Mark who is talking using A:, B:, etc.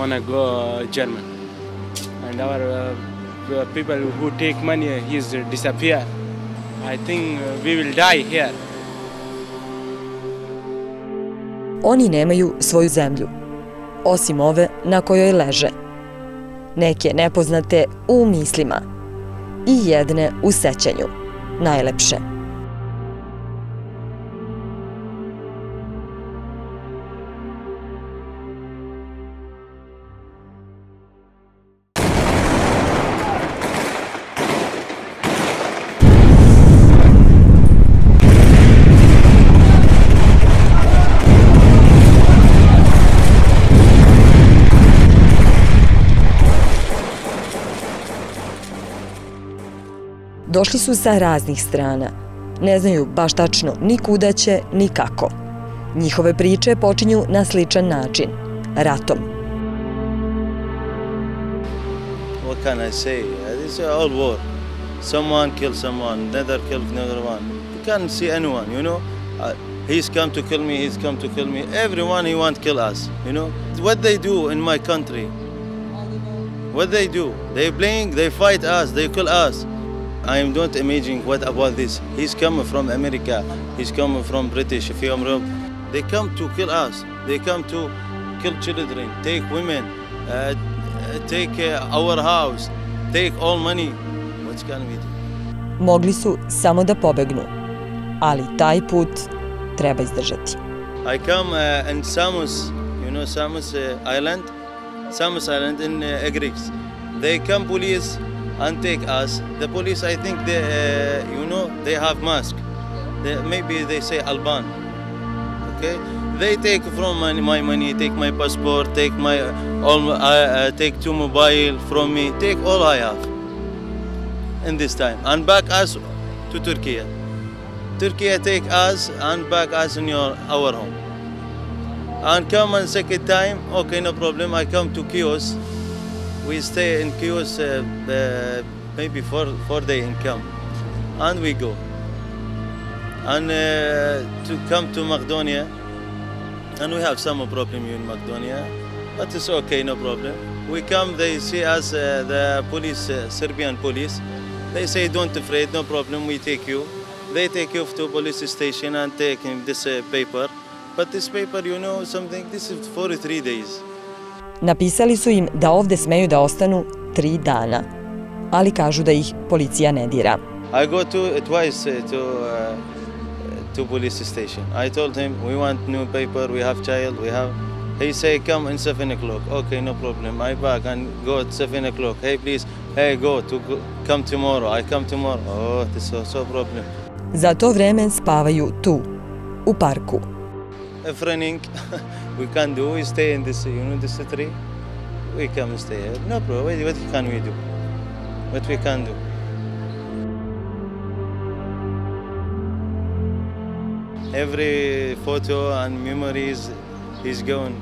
A: wanna go German, and our people who take money, he's disappear. I think we will die here.
B: Oni nemaju svoju zemlju, osim ove na kojoj leže. Neke nepoznate u mislima i jedne u sećanju, najlepše. Došli su sa raznih strana. Ne znaju baš tačno ni kuda će, ni kako. Njihove priče počinju na sličan način – ratom.
C: What can I say? This is all war. Someone kills someone, another kills another one. You can't see anyone, you know. He's come to kill me, he's come to kill me. Everyone, he wants to kill us, you know. What they do in my country? What they do? They playing, they fight us, they kill us. I don't imagine what about this. He's coming from America. He's coming from British, Europe. They come to kill us. They come to kill children, take women, take our house, take all money. What can we do?
B: Mogli su samo da pobegnu, ali taj put treba izdržati.
C: I come in Samos, you know Samos Island? Samos Island in Greece. They come police and take us. The police, I think, they, you know, they have mask. Maybe they say Alban. Okay, they take from my money, take my passport, take my take two mobile from me, take all I have. In this time, and back us to Turkey. Turkey take us and back us in our home. And come on second time, okay, no problem. I come to Chios. We stay in Chios maybe 4 days in camp, and we go. And to come to Macedonia, and we have some problem in Macedonia, but it's okay, no problem. We come, they see us, the police, Serbian police. They say, don't afraid, no problem, we take you. They take you to police station and take this paper. But this paper, you know something, this is for 3 days.
B: Napisali su im da ovde smeju da ostanu 3 dana, ali kažu da ih policija ne dira.
C: I go twice to police station. I told him, we want new paper, we have child, we have... He say, come in 7 o'clock. Okay, no problem. I back and go at 7 o'clock. Hey, please, hey, come tomorrow. I come tomorrow. Oh, this is so problem.
B: Za to vreme spavaju tu, u parku.
C: If raining, we can't do. We stay in this, you know, this tree. We come and stay here. No problem. What can we do? What we can do? Every photo and memories is gone.